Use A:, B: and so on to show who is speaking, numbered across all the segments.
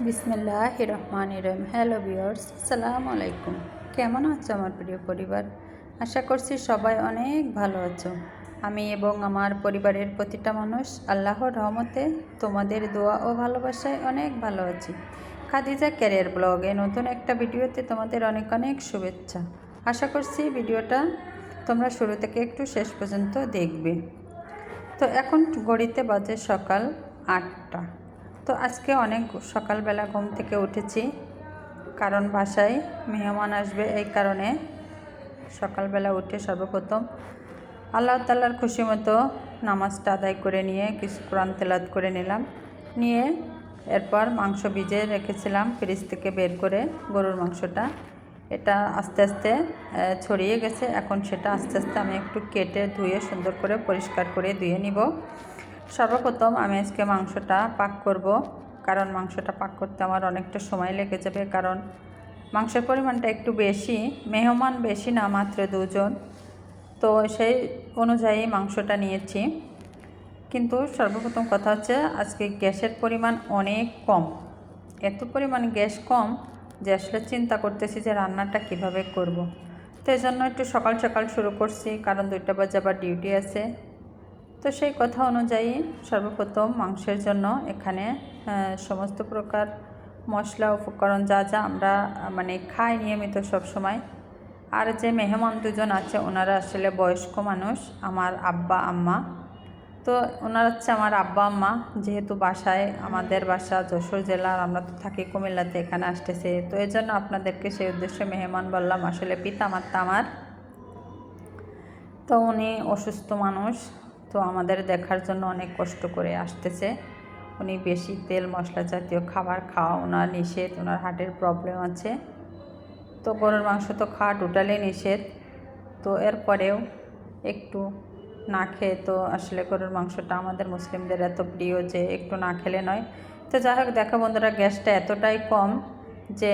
A: বিসমিল্লাহির রহমানির রহিম। Hello viewers, আসসালামু আলাইকুম। কেমন আছো আমার প্রিয় পরিবার? আশা করছি সবাই অনেক ভালো আছো। আমি এবং আমার পরিবারের প্রতিটা মানুষ আল্লাহর রহমতে তোমাদের দোয়া ও ভালোবাসায় অনেক ভালো আছি। খাদিজা ক্যারিয়ার ব্লগে নতুন একটা ভিডিওতে তোমাদের অনেক অনেক শুভেচ্ছা। আশা করছি ভিডিওটা তোমরা শুরু থেকে একটু শেষ পর্যন্ত দেখবে। তো এখন ঘড়িতে বাজে সকাল 8টা। তো আজকে অনেক সকালবেলা ঘুম থেকে উঠেছি, কারণ বাসায় মেহমান আসবে। এই কারণে সকালবেলা উঠে সর্বপ্রথম আল্লাহ তাআলার খুশি মতো নামাজটা আদায় করে নিয়ে কিছু কোরআন তেলাওয়াত করে নিলাম। নিয়ে এরপর মাংস ভিজে রেখেছিলাম ফ্রিজ থেকে বের করে, গরুর মাংসটা। এটা আস্তে আস্তে ছড়িয়ে গেছে। এখন সেটা আস্তে আস্তে আমি একটু কেটে ধুয়ে সুন্দর করে পরিষ্কার করে ধুয়ে নিব। সর্বপ্রথম আমি আজকে মাংসটা পাক করব, কারণ মাংসটা পাক করতে আমার অনেকটা সময় লেগে যাবে, কারণ মাংসের পরিমাণটা একটু বেশি, মেহমান বেশি না, মাত্র 2 জন। তো সেই অনুযায়ী মাংসটা নিয়েছি। কিন্তু সর্বপ্রথম কথা হচ্ছে আজকে গ্যাসের পরিমাণ অনেক কম। এত পরিমাণ গ্যাস কম যে আসলে চিন্তা করতেছি যে রান্নাটা কিভাবে করব। তো এই জন্য একটু সকাল সকাল শুরু করছি, কারণ 2টা বাজে আবার ডিউটি আছে। তো সেই কথা অনুযায়ী সর্বপ্রথম মাংসের জন্য এখানে সমস্ত প্রকার মশলা উপকরণ যা যা আমরা খাই নিয়মিত সব সময়। আর যে মেহমান 2জন আছে ওনারা আসলে বয়স্ক মানুষ, আমার আব্বা আম্মা। তো ওনারা হচ্ছে আমার আব্বা আম্মা, যেহেতু বাসায়, আমাদের বাসা যশোর জেলার, আমরা তো থাকি কুমিল্লাতে, এখানে আসতেছে। তো এই জন্য আপনাদেরকে সেই উদ্দেশ্যে মেহমান বললাম। আসলে পিতামাতা আমার, তো উনি অসুস্থ মানুষ, তো আমাদের দেখার জন্য অনেক কষ্ট করে আসতেছে। উনি বেশি তেল মশলা জাতীয় খাবার খাওয়া ওনার নিষেধ, ওনার হার্টের প্রবলেম আছে। তো গরুর মাংস তো খাওয়া টোটালি নিষেধ। তো এরপরেও একটু না খেয়ে, তো আসলে গরুর মাংসটা আমাদের মুসলিমদের এত প্রিয় যে একটু না খেলে নয়। তো যাই হোক, দেখো বন্ধুরা, গ্যাসটা এতটাই কম যে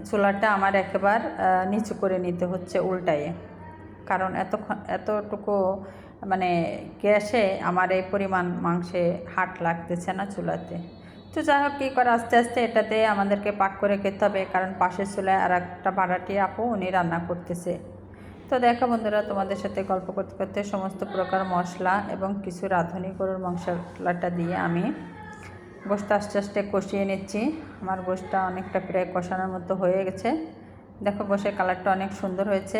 A: চুলাটা আমার একেবারে নিচু করে নিতে হচ্ছে উল্টায়ে, কারণ এতটুকু গ্যাসে আমার এই পরিমাণ মাংসে হাট লাগতেছে না চুলাতে। তো যাই হোক, কী করে আস্তে আস্তে এটাতে আমাদেরকে পাক করে খেতে হবে, কারণ পাশের চুলায় আর একটা ভাড়াটি আপু উনি রান্না করতেছে। তো দেখো বন্ধুরা, তোমাদের সাথে গল্প করতে করতে সমস্ত প্রকার মশলা এবং কিছু রাঁধুনি গরুর মশলাটা দিয়ে আমি গোশটা আস্তে আস্তে কষিয়ে নিচ্ছি। আমার গোশটা অনেকটা প্রায় কষানোর মতো হয়ে গেছে। দেখো গোশের কালারটা অনেক সুন্দর হয়েছে।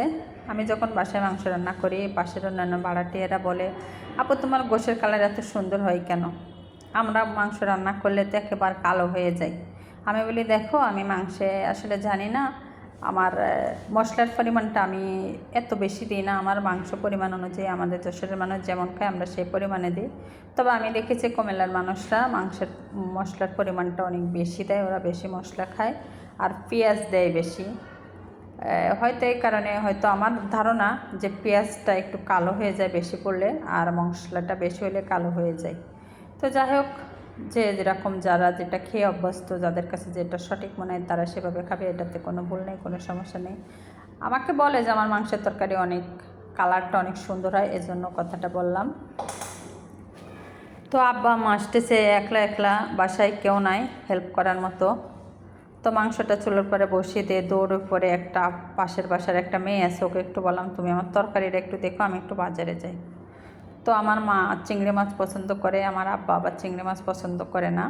A: আমি যখন বাসায় মাংস রান্না করি, পাশের অন্যান্য ভাড়াটিয়ারা বলে, আপু তোমার গোশের কালার এত সুন্দর হয় কেন? আমরা মাংস রান্না করলে তো একেবারে কালো হয়ে যায়। আমি বলি, দেখো আমি মাংসে আসলে জানি না, আমার মশলার পরিমাণটা আমি এত বেশি দিই না। আমার মাংস পরিমাণ অনুযায়ী আমাদের যশোরের মানুষ যেমন খায় আমরা সেই পরিমাণে দিই। তবে আমি দেখেছি কুমিল্লার মানুষরা মাংসের মশলার পরিমাণটা অনেক বেশি দেয়, ওরা বেশি মশলা খায় আর পেঁয়াজ দেয় বেশি। হয়তো এই কারণে, হয়তো আমার ধারণা যে পেঁয়াজটা একটু কালো হয়ে যায় বেশি পড়লে, আর মশলাটা বেশি হলে কালো হয়ে যায়। তো যাই হোক, যে যেরকম যারা যেটা খেয়ে অভ্যস্ত, যাদের কাছে যেটা সঠিক মনে হয় তারা সেভাবে খাবে, এটাতে কোনো ভুল নেই, কোনো সমস্যা নেই। আমাকে বলে যে আমার মাংসের তরকারি অনেক কালারটা অনেক সুন্দর হয়, এজন্য কথাটা বললাম। তো আব্বা মা আসতেছে, একলা একলা, বাসায় কেউ নাই হেল্প করার মতো। তো মাংসটা চুলোর পরে বসিয়ে দিয়ে দৌড়ে পরে একটা পাশের বাসার একটা মেয়ে আছে, ওকে একটু বললাম তুমি আমার তরকারিটা একটু দেখো, আমি একটু বাজারে যাই। তো আমার মা চিংড়ি মাছ পছন্দ করে, আমার আব্বা আবার চিংড়ি মাছ পছন্দ করে না,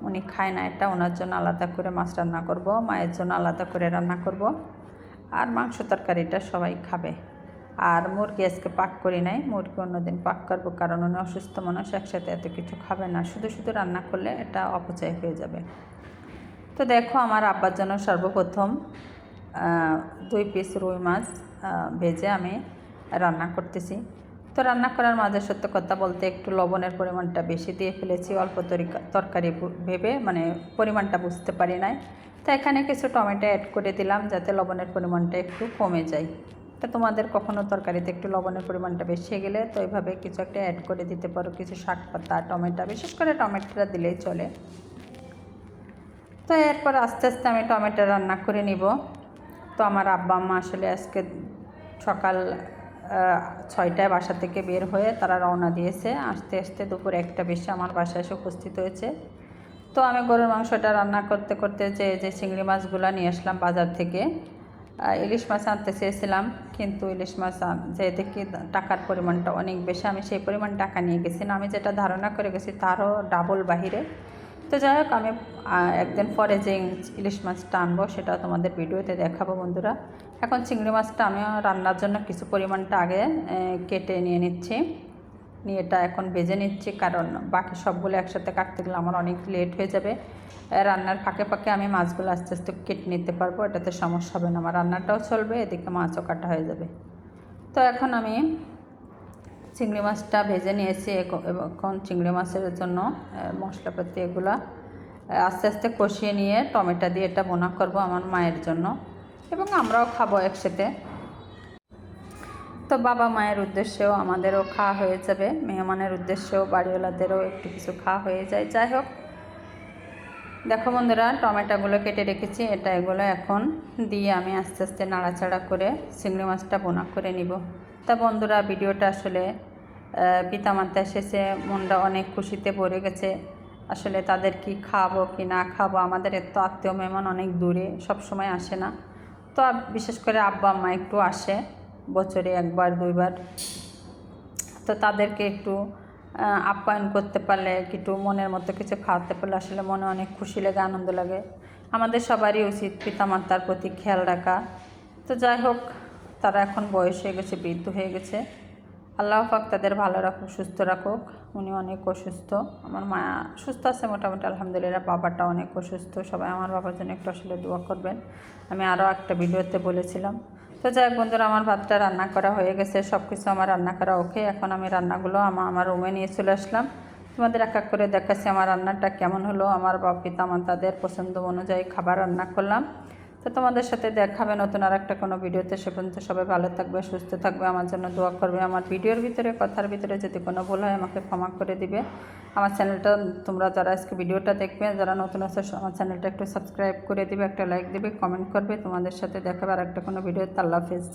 A: উনি খায় না এটা। ওনার জন্য আলাদা করে মাছ রান্না করব, মায়ের জন্য আলাদা করে রান্না করব, আর মাংস তরকারিটা সবাই খাবে। আর মুরগি আজকে পাক করি নাই, মুরগি অন্যদিন পাক করবো, কারণ উনি অসুস্থ মানুষ, একসাথে এত কিছু খাবে না, শুধু শুধু রান্না করলে এটা অপচয় হয়ে যাবে। তো দেখো, আমার আব্বার জন্য সর্বপ্রথম 2 পিস রুই মাছ ভেজে আমি রান্না করতেছি। তো রান্না করার মাঝে সত্য কথা বলতে একটু লবণের পরিমাণটা বেশি দিয়ে ফেলেছি, অল্প তরকারি ভেবে, পরিমাণটা বুঝতে পারি নাই। তো এখানে কিছু টমেটো অ্যাড করে দিলাম যাতে লবণের পরিমাণটা একটু কমে যায়। তো তোমাদের কখনো তরকারিতে একটু লবণের পরিমাণটা বেশি গেলে তো এইভাবে কিছু একটা অ্যাড করে দিতে পারো, কিছু শাক পাতা, টমেটো, বিশেষ করে টমেটোটা দিলেই চলে। তো এরপর আস্তে আস্তে আমি টমেটো রান্না করে নিব। তো আমার আব্বা আম্মা আসলে আজকে সকাল 6টায় বাসা থেকে বের হয়ে তারা রওনা দিয়েছে, আসতে আসতে দুপুর 1টা বেশি আমার বাসায় এসে উপস্থিত হয়েছে। তো আমি গরুর মাংসটা রান্না করতে করতে যে চিংড়ি মাছগুলো নিয়ে আসলাম বাজার থেকে। ইলিশ মাছ আনতে চেয়েছিলাম, কিন্তু ইলিশ মাছ যে দেখি টাকার পরিমাণটা অনেক বেশি, আমি সেই পরিমাণ টাকা নিয়ে গেছি না, আমি যেটা ধারণা করে গেছি তারও ডাবল বাহিরে। তো যাই হোক, আমি একদিন পরে যে ইলিশ মাছটা আনবো সেটাও তোমাদের ভিডিওতে দেখাবো বন্ধুরা। এখন চিংড়ি মাছটা আমি রান্নার জন্য কিছু পরিমাণটা আগে কেটে নিয়ে নিচ্ছি, নিয়ে এটা এখন ভেজে নিচ্ছি, কারণ বাকি সবগুলো একসাথে কাটতে গেলে আমার অনেক লেট হয়ে যাবে। রান্নার ফাঁকে ফাঁকে আমি মাছগুলো আস্তে আস্তে কেটে নিতে পারবো, এটাতে সমস্যা হবে না, আমার রান্নাটাও চলবে, এদিকে মাছও কাটা হয়ে যাবে। তো এখন আমি চিংড়ি মাছটা ভেজে নিয়েছি। এখন চিংড়ি মাছের জন্য মশলাপাতি এগুলো আস্তে আস্তে কষিয়ে নিয়ে টমেটো দিয়ে এটা বোনা করব আমার মায়ের জন্য, এবং আমরাও খাবো একসাথে। তো বাবা মায়ের উদ্দেশ্যেও আমাদেরও খাওয়া হয়ে যাবে, মেহমানের উদ্দেশ্যেও বাড়িওয়ালাদেরও একটু কিছু খাওয়া হয়ে যায়। যাই হোক, দেখো বন্ধুরা, টমেটোগুলো কেটে রেখেছি, এগুলো এখন দিয়ে আমি আস্তে আস্তে নাড়াচাড়া করে চিংড়ি মাছটা বোনা করে নিব। তা বন্ধুরা, ভিডিওটা আসলে পিতামাতা এসেছে, মনটা অনেক খুশিতে ভরে গেছে। আসলে তাদের কি খাবো কি না খাবো, আমাদের এত আত্মীয় মেহমান অনেক দূরে, সব সময় আসে না। তো বিশেষ করে আব্বা আম্মা একটু আসে বছরে একবার দুইবার। তো তাদেরকে একটু আপ্যায়ন করতে পারলে, একটু মনের মতো কিছু খাওয়াতে পারলে আসলে মনে অনেক খুশি লাগে, আনন্দ লাগে। আমাদের সবারই উচিত পিতামাতার প্রতি খেয়াল রাখা। তো যাই হোক, তারা এখন বয়স হয়ে গেছে, বৃদ্ধ হয়ে গেছে, আল্লাহ পাক তাদের ভালো রাখুক, সুস্থ রাখুক। উনি অনেক অসুস্থ, আমার মা সুস্থ আছে মোটামুটি আলহামদুলিল্লাহ, বাবাটা অনেক অসুস্থ। সবাই আমার বাবার জন্য একটু আসলে দোয়া করবেন, আমি আরও একটা ভিডিওতে বলেছিলাম। তো যাই হোক বন্ধুরা, আমার ভাতটা রান্না করা হয়ে গেছে, সব কিছু আমার রান্না করা ওকে। এখন আমি রান্নাগুলো আমার রুমে নিয়ে চলে আসলাম, তোমাদের এক এক করে দেখাচ্ছি আমার রান্নাটা কেমন হলো। আমার পিতামাতাদের পছন্দ অনুযায়ী খাবার রান্না করলাম। তো তোমাদের সাথে দেখাবে নতুন আর একটা কোনো ভিডিওতে। সে পর্যন্ত সবাই ভালো থাকবে, সুস্থ থাকবে, আমার জন্য দোয়া করবে। আমার ভিডিওর ভিতরে, কথার ভিতরে যদি কোনো ভুল হয় আমাকে ক্ষমা করে দিবে। আমার চ্যানেলটা তোমরা যারা আজকে ভিডিওটা দেখবে, যারা নতুন আছে আমার চ্যানেলটা একটু সাবস্ক্রাইব করে দিবে, একটা লাইক দিবে, কমেন্ট করবে। তোমাদের সাথে দেখাবে আর একটা কোনো ভিডিওতে। আল্লাহ হাফেজ।